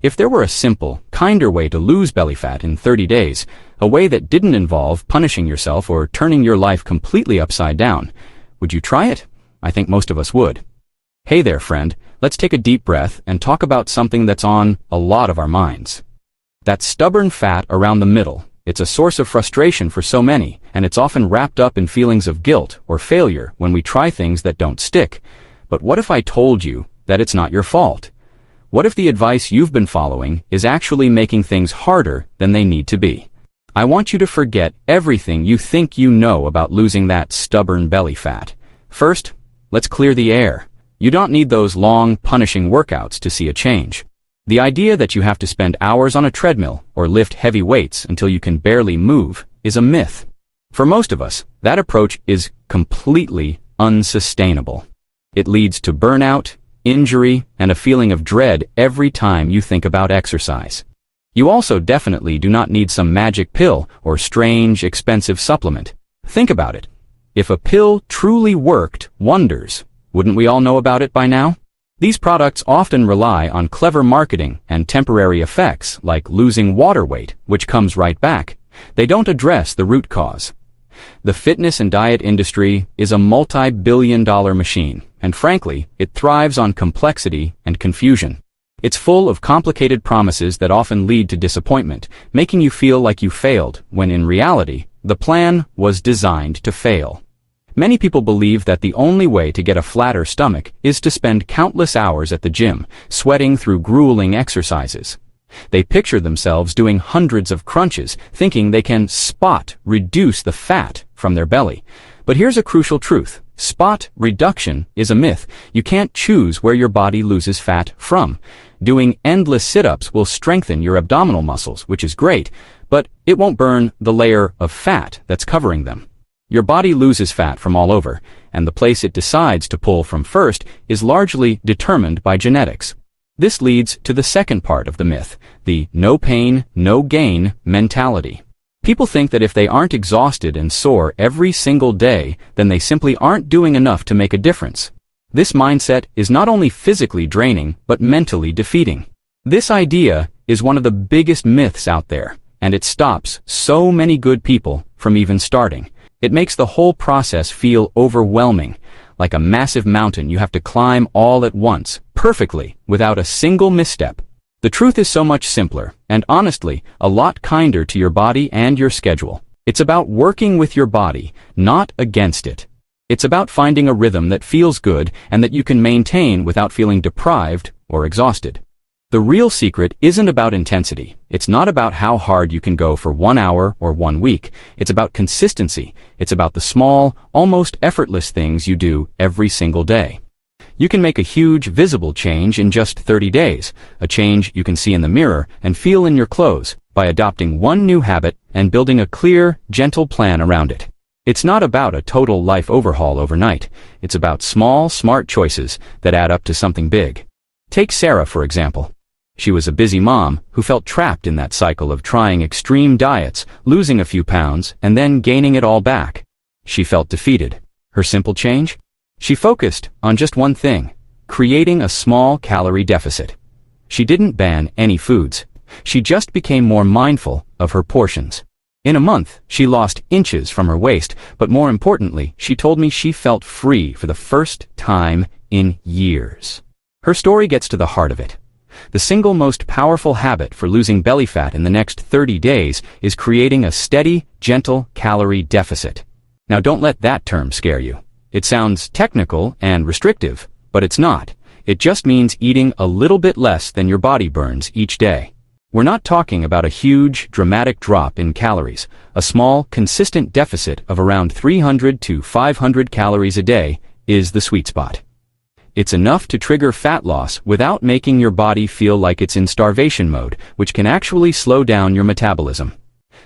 If there were a simple, kinder way to lose belly fat in 30 days, a way that didn't involve punishing yourself or turning your life completely upside down, would you try it? I think most of us would. Hey there, friend. Let's take a deep breath and talk about something that's on a lot of our minds. That stubborn fat around the middle. It's a source of frustration for so many, and it's often wrapped up in feelings of guilt or failure when we try things that don't stick. But what if I told you that it's not your fault? What if the advice you've been following is actually making things harder than they need to be? I want you to forget everything you think you know about losing that stubborn belly fat. First, let's clear the air. You don't need those long, punishing workouts to see a change. The idea that you have to spend hours on a treadmill or lift heavy weights until you can barely move is a myth. For most of us, that approach is completely unsustainable. It leads to burnout, injury, and a feeling of dread every time you think about exercise. You also definitely do not need some magic pill or strange, expensive supplement. Think about it. If a pill truly worked wonders, wouldn't we all know about it by now? These products often rely on clever marketing and temporary effects like losing water weight, which comes right back. They don't address the root cause. The fitness and diet industry is a multi-billion-dollar machine, and frankly, it thrives on complexity and confusion. It's full of complicated promises that often lead to disappointment, making you feel like you failed, when in reality, the plan was designed to fail. Many people believe that the only way to get a flatter stomach is to spend countless hours at the gym, sweating through grueling exercises. They picture themselves doing hundreds of crunches, thinking they can reduce the fat from their belly. But here's a crucial truth. Spot reduction is a myth. You can't choose where your body loses fat from. Doing endless sit-ups will strengthen your abdominal muscles, which is great, but it won't burn the layer of fat that's covering them. Your body loses fat from all over, and the place it decides to pull from first is largely determined by genetics. This leads to the second part of the myth, the no pain, no gain mentality. People think that if they aren't exhausted and sore every single day, then they simply aren't doing enough to make a difference. This mindset is not only physically draining, but mentally defeating. This idea is one of the biggest myths out there, and it stops so many good people from even starting. It makes the whole process feel overwhelming, like a massive mountain you have to climb all at once, perfectly, without a single misstep. The truth is so much simpler, and honestly, a lot kinder to your body and your schedule. It's about working with your body, not against it. It's about finding a rhythm that feels good and that you can maintain without feeling deprived or exhausted. The real secret isn't about intensity. It's not about how hard you can go for 1 hour or 1 week. It's about consistency. It's about the small, almost effortless things you do every single day. You can make a huge, visible change in just 30 days, a change you can see in the mirror and feel in your clothes, by adopting one new habit and building a clear, gentle plan around it. It's not about a total life overhaul overnight. It's about small, smart choices that add up to something big. Take Sarah, for example. She was a busy mom who felt trapped in that cycle of trying extreme diets, losing a few pounds, and then gaining it all back. She felt defeated. Her simple change? She focused on just one thing: creating a small calorie deficit. She didn't ban any foods. She just became more mindful of her portions. In a month, she lost inches from her waist, but more importantly, she told me she felt free for the first time in years. Her story gets to the heart of it. The single most powerful habit for losing belly fat in the next 30 days is creating a steady, gentle calorie deficit. Now don't let that term scare you. It sounds technical and restrictive, but it's not. It just means eating a little bit less than your body burns each day. We're not talking about a huge, dramatic drop in calories. A small, consistent deficit of around 300 to 500 calories a day is the sweet spot. It's enough to trigger fat loss without making your body feel like it's in starvation mode, which can actually slow down your metabolism.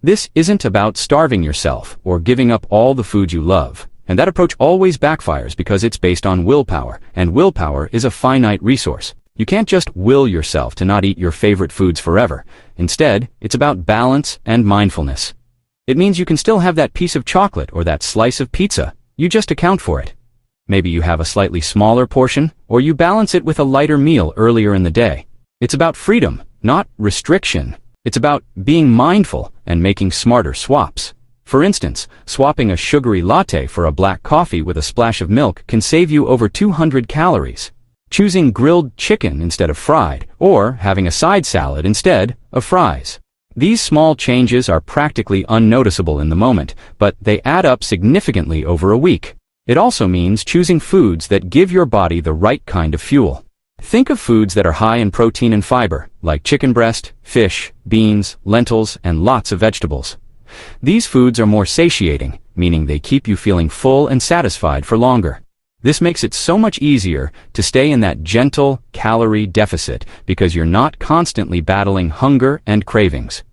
This isn't about starving yourself or giving up all the food you love. And that approach always backfires because it's based on willpower, and willpower is a finite resource. You can't just will yourself to not eat your favorite foods forever. Instead, it's about balance and mindfulness. It means you can still have that piece of chocolate or that slice of pizza. You just account for it. Maybe you have a slightly smaller portion, or you balance it with a lighter meal earlier in the day. It's about freedom, not restriction. It's about being mindful and making smarter swaps. For instance, swapping a sugary latte for a black coffee with a splash of milk can save you over 200 calories. Choosing grilled chicken instead of fried, or having a side salad instead of fries. These small changes are practically unnoticeable in the moment, but they add up significantly over a week. It also means choosing foods that give your body the right kind of fuel. Think of foods that are high in protein and fiber, like chicken breast, fish, beans, lentils, and lots of vegetables. These foods are more satiating, meaning they keep you feeling full and satisfied for longer. This makes it so much easier to stay in that gentle calorie deficit because you're not constantly battling hunger and cravings.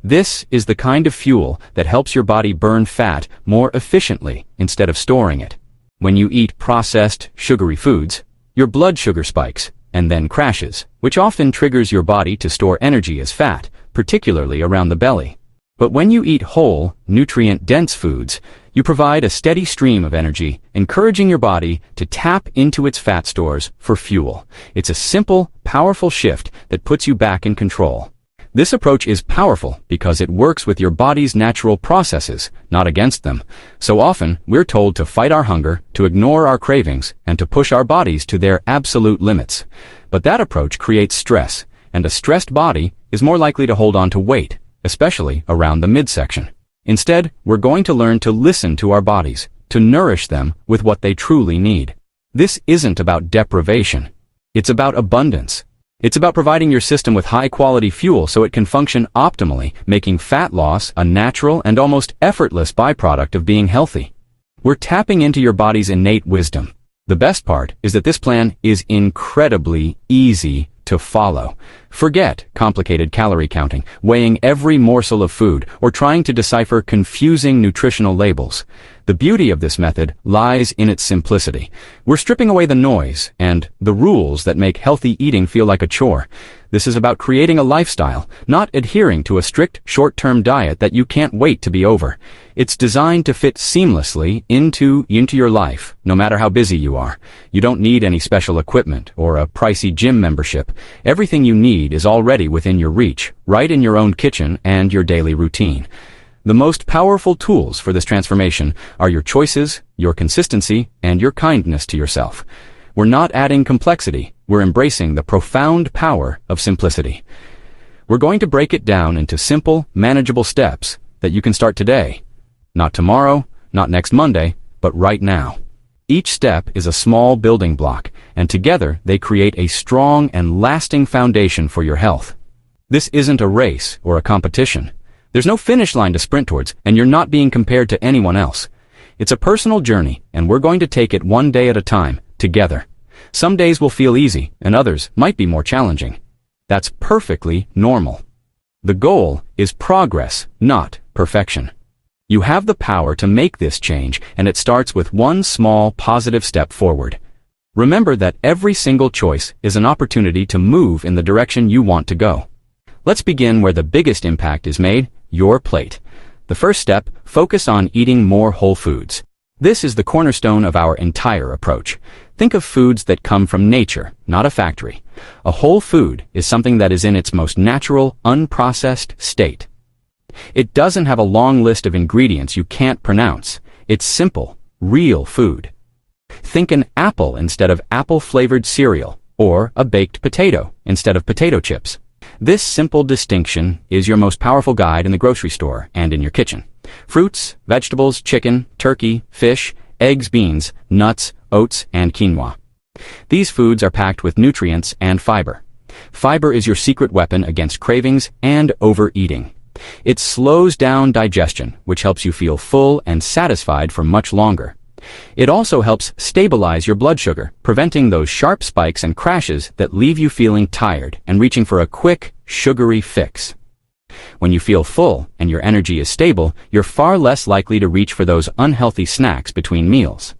This is the kind of fuel that helps your body burn fat more efficiently instead of storing it. When you eat processed, sugary foods, your blood sugar spikes and then crashes, which often triggers your body to store energy as fat, particularly around the belly. But when you eat whole, nutrient-dense foods, you provide a steady stream of energy, encouraging your body to tap into its fat stores for fuel. It's a simple, powerful shift that puts you back in control. This approach is powerful because it works with your body's natural processes, not against them. So often, we're told to fight our hunger, to ignore our cravings, and to push our bodies to their absolute limits. But that approach creates stress, and a stressed body is more likely to hold on to weight, especially around the midsection. Instead, we're going to learn to listen to our bodies, to nourish them with what they truly need. This isn't about deprivation. It's about abundance. It's about providing your system with high-quality fuel so it can function optimally, making fat loss a natural and almost effortless byproduct of being healthy. We're tapping into your body's innate wisdom. The best part is that this plan is incredibly easy to follow. Forget complicated calorie counting, weighing every morsel of food, or trying to decipher confusing nutritional labels. The beauty of this method lies in its simplicity. We're stripping away the noise and the rules that make healthy eating feel like a chore. This is about creating a lifestyle, not adhering to a strict short-term diet that you can't wait to be over. It's designed to fit seamlessly into your life, no matter how busy you are. You don't need any special equipment or a pricey gym membership. Everything you need is already within your reach, right in your own kitchen and your daily routine. The most powerful tools for this transformation are your choices, your consistency, and your kindness to yourself. We're not adding complexity, we're embracing the profound power of simplicity. We're going to break it down into simple, manageable steps that you can start today. Not tomorrow, not next Monday, but right now. Each step is a small building block, and together they create a strong and lasting foundation for your health. This isn't a race or a competition. There's no finish line to sprint towards, and you're not being compared to anyone else. It's a personal journey, and we're going to take it one day at a time, together. Some days will feel easy, and others might be more challenging. That's perfectly normal. The goal is progress, not perfection. You have the power to make this change, and it starts with one small, positive step forward. Remember that every single choice is an opportunity to move in the direction you want to go. Let's begin where the biggest impact is made, your plate. The first step, focus on eating more whole foods. This is the cornerstone of our entire approach. Think of foods that come from nature, not a factory. A whole food is something that is in its most natural, unprocessed state. It doesn't have a long list of ingredients you can't pronounce. It's simple, real food. Think an apple instead of apple-flavored cereal, or a baked potato instead of potato chips. This simple distinction is your most powerful guide in the grocery store and in your kitchen. Fruits, vegetables, chicken, turkey, fish, eggs, beans, nuts, oats, and quinoa. These foods are packed with nutrients and fiber. Fiber is your secret weapon against cravings and overeating. It slows down digestion, which helps you feel full and satisfied for much longer. It also helps stabilize your blood sugar, preventing those sharp spikes and crashes that leave you feeling tired and reaching for a quick, sugary fix. When you feel full and your energy is stable, you're far less likely to reach for those unhealthy snacks between meals.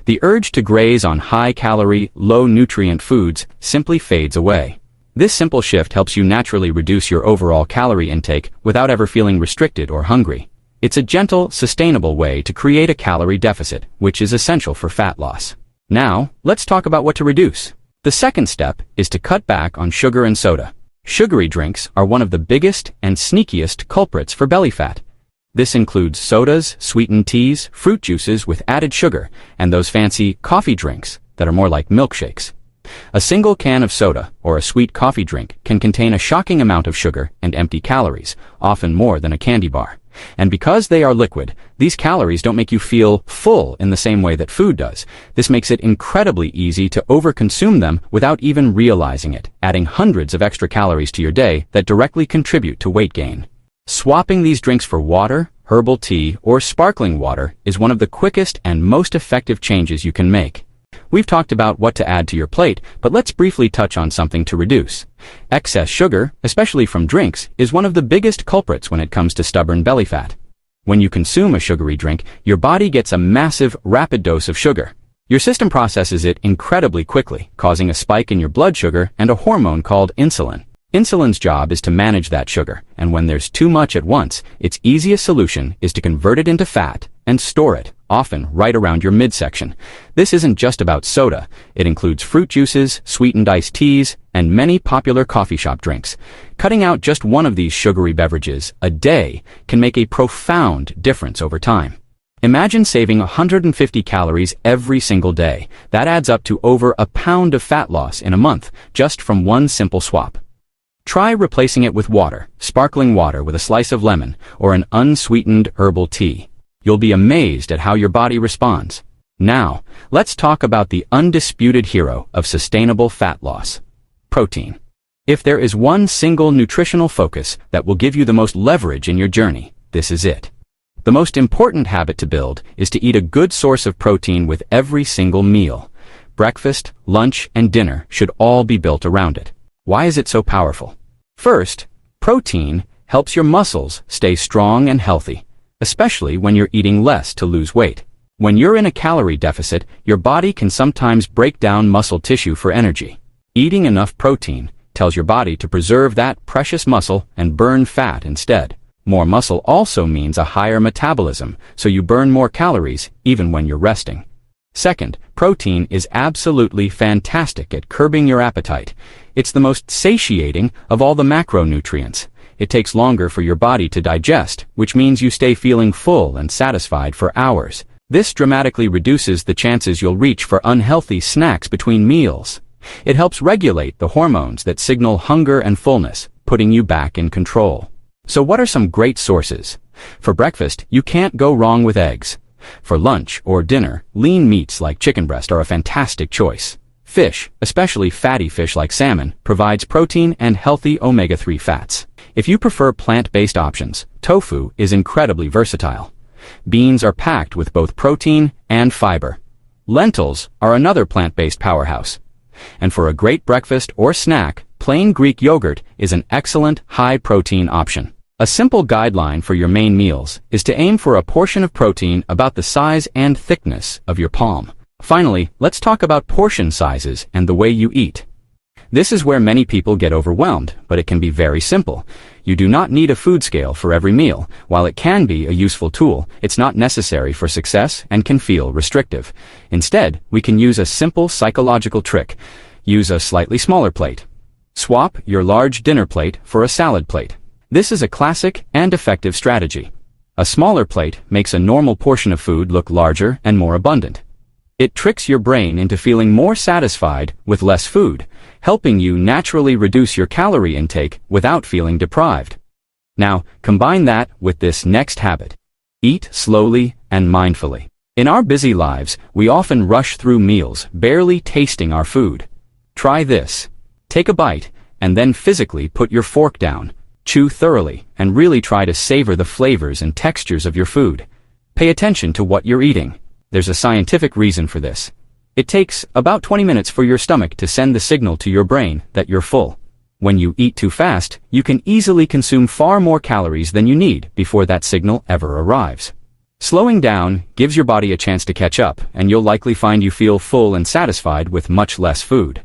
The urge to graze on high-calorie, low-nutrient foods simply fades away. This simple shift helps you naturally reduce your overall calorie intake without ever feeling restricted or hungry. It's a gentle, sustainable way to create a calorie deficit, which is essential for fat loss. Now, let's talk about what to reduce. The second step is to cut back on sugar and soda. Sugary drinks are one of the biggest and sneakiest culprits for belly fat. This includes sodas, sweetened teas, fruit juices with added sugar, and those fancy coffee drinks that are more like milkshakes. A single can of soda or a sweet coffee drink can contain a shocking amount of sugar and empty calories, often more than a candy bar. And because they are liquid, these calories don't make you feel full in the same way that food does. This makes it incredibly easy to overconsume them without even realizing it, adding hundreds of extra calories to your day that directly contribute to weight gain. Swapping these drinks for water, herbal tea, or sparkling water is one of the quickest and most effective changes you can make. We've talked about what to add to your plate, but let's briefly touch on something to reduce. Excess sugar, especially from drinks, is one of the biggest culprits when it comes to stubborn belly fat. When you consume a sugary drink, your body gets a massive, rapid dose of sugar. Your system processes it incredibly quickly, causing a spike in your blood sugar and a hormone called insulin. Insulin's job is to manage that sugar, and when there's too much at once, its easiest solution is to convert it into fat and store it, often right around your midsection. This isn't just about soda. It includes fruit juices, sweetened iced teas, and many popular coffee shop drinks. Cutting out just one of these sugary beverages a day can make a profound difference over time. Imagine saving 150 calories every single day. That adds up to over a pound of fat loss in a month, just from one simple swap. Try replacing it with water, sparkling water with a slice of lemon, or an unsweetened herbal tea. You'll be amazed at how your body responds. Now, let's talk about the undisputed hero of sustainable fat loss: protein. If there is one single nutritional focus that will give you the most leverage in your journey, this is it. The most important habit to build is to eat a good source of protein with every single meal. Breakfast, lunch, and dinner should all be built around it. Why is it so powerful? First, protein helps your muscles stay strong and healthy, especially when you're eating less to lose weight. When you're in a calorie deficit, your body can sometimes break down muscle tissue for energy. Eating enough protein tells your body to preserve that precious muscle and burn fat instead. More muscle also means a higher metabolism, so you burn more calories even when you're resting. Second, protein is absolutely fantastic at curbing your appetite. It's the most satiating of all the macronutrients. It takes longer for your body to digest, which means you stay feeling full and satisfied for hours. This dramatically reduces the chances you'll reach for unhealthy snacks between meals. It helps regulate the hormones that signal hunger and fullness, putting you back in control. So what are some great sources? For breakfast, you can't go wrong with eggs. For lunch or dinner, lean meats like chicken breast are a fantastic choice. Fish, especially fatty fish like salmon, provides protein and healthy omega-3 fats. If you prefer plant-based options, tofu is incredibly versatile. Beans are packed with both protein and fiber. Lentils are another plant-based powerhouse. And for a great breakfast or snack, plain Greek yogurt is an excellent high-protein option. A simple guideline for your main meals is to aim for a portion of protein about the size and thickness of your palm. Finally, let's talk about portion sizes and the way you eat. This is where many people get overwhelmed, but it can be very simple. You do not need a food scale for every meal. While it can be a useful tool, it's not necessary for success and can feel restrictive. Instead, we can use a simple psychological trick. Use a slightly smaller plate. Swap your large dinner plate for a salad plate. This is a classic and effective strategy. A smaller plate makes a normal portion of food look larger and more abundant. It tricks your brain into feeling more satisfied with less food, helping you naturally reduce your calorie intake without feeling deprived. Now, combine that with this next habit. Eat slowly and mindfully. In our busy lives, we often rush through meals, barely tasting our food. Try this. Take a bite, and then physically put your fork down. Chew thoroughly, and really try to savor the flavors and textures of your food. Pay attention to what you're eating. There's a scientific reason for this. It takes about 20 minutes for your stomach to send the signal to your brain that you're full. When you eat too fast, you can easily consume far more calories than you need before that signal ever arrives. Slowing down gives your body a chance to catch up, and you'll likely find you feel full and satisfied with much less food.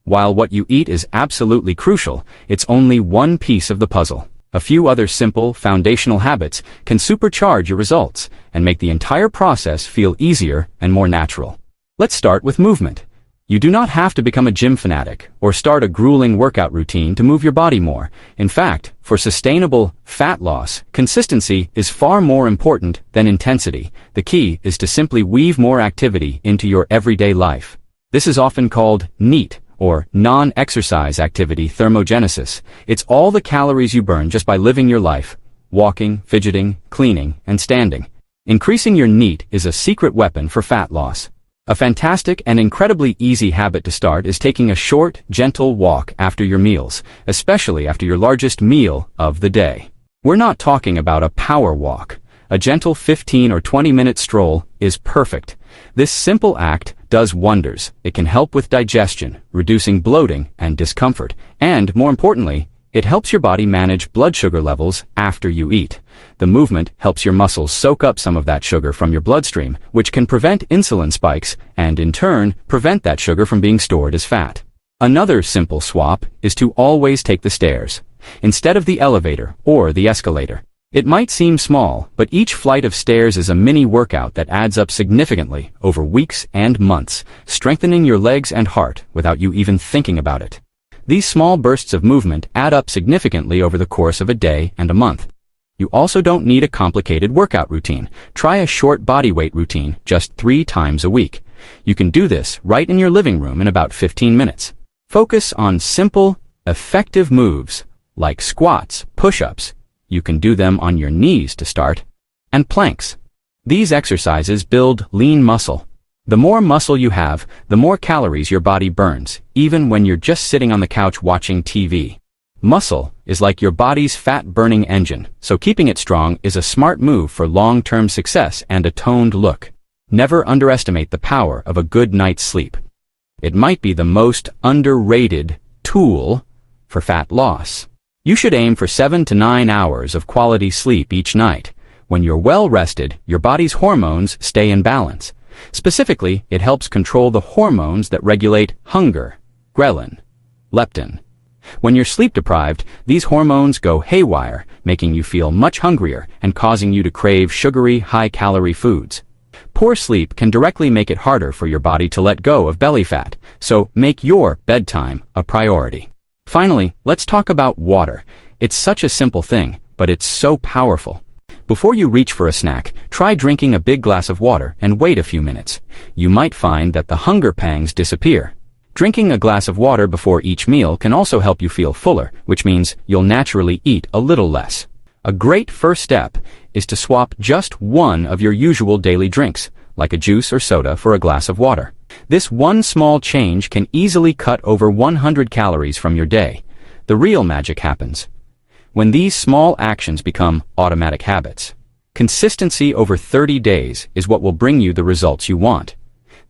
While what you eat is absolutely crucial, it's only one piece of the puzzle. A few other simple, foundational habits can supercharge your results and make the entire process feel easier and more natural. Let's start with movement. You do not have to become a gym fanatic or start a grueling workout routine to move your body more. In fact, for sustainable fat loss, consistency is far more important than intensity. The key is to simply weave more activity into your everyday life. This is often called NEAT, or non-exercise activity thermogenesis. It's all the calories you burn just by living your life, walking, fidgeting, cleaning, and standing. Increasing your NEAT is a secret weapon for fat loss. A fantastic and incredibly easy habit to start is taking a short, gentle walk after your meals, especially after your largest meal of the day. We're not talking about a power walk. A gentle 15 or 20-minute stroll is perfect. This simple act does wonders. It can help with digestion, reducing bloating and discomfort, and, more importantly, it helps your body manage blood sugar levels after you eat. The movement helps your muscles soak up some of that sugar from your bloodstream, which can prevent insulin spikes and, in turn, prevent that sugar from being stored as fat. Another simple swap is to always take the stairs, instead of the elevator or the escalator. It might seem small, but each flight of stairs is a mini workout that adds up significantly over weeks and months, strengthening your legs and heart without you even thinking about it. These small bursts of movement add up significantly over the course of a day and a month. You also don't need a complicated workout routine. Try a short bodyweight routine just 3 times a week. You can do this right in your living room in about 15 minutes. Focus on simple, effective moves like squats, push-ups. You can do them on your knees to start, and planks. These exercises build lean muscle. The more muscle you have, the more calories your body burns, even when you're just sitting on the couch watching TV. Muscle is like your body's fat-burning engine, so keeping it strong is a smart move for long-term success and a toned look. Never underestimate the power of a good night's sleep. It might be the most underrated tool for fat loss. You should aim for 7 to 9 hours of quality sleep each night. When you're well rested, your body's hormones stay in balance. Specifically, it helps control the hormones that regulate hunger, ghrelin, leptin. When you're sleep-deprived, these hormones go haywire, making you feel much hungrier and causing you to crave sugary, high-calorie foods. Poor sleep can directly make it harder for your body to let go of belly fat, so make your bedtime a priority. Finally, let's talk about water. It's such a simple thing, but it's so powerful. Before you reach for a snack, try drinking a big glass of water and wait a few minutes. You might find that the hunger pangs disappear. Drinking a glass of water before each meal can also help you feel fuller, which means you'll naturally eat a little less. A great first step is to swap just one of your usual daily drinks, like a juice or soda, for a glass of water. This one small change can easily cut over 100 calories from your day. The real magic happens when these small actions become automatic habits. Consistency over 30 days is what will bring you the results you want.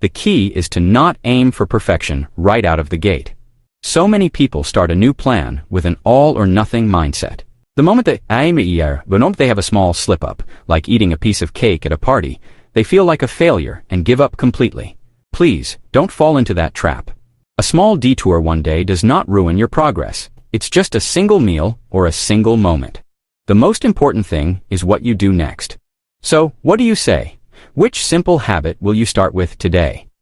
The key is to not aim for perfection right out of the gate. So many people start a new plan with an all-or-nothing mindset. The moment they have a small slip-up, like eating a piece of cake at a party, they feel like a failure and give up completely. Please, don't fall into that trap. A small detour one day does not ruin your progress. It's just a single meal or a single moment. The most important thing is what you do next. So, what do you say? Which simple habit will you start with today?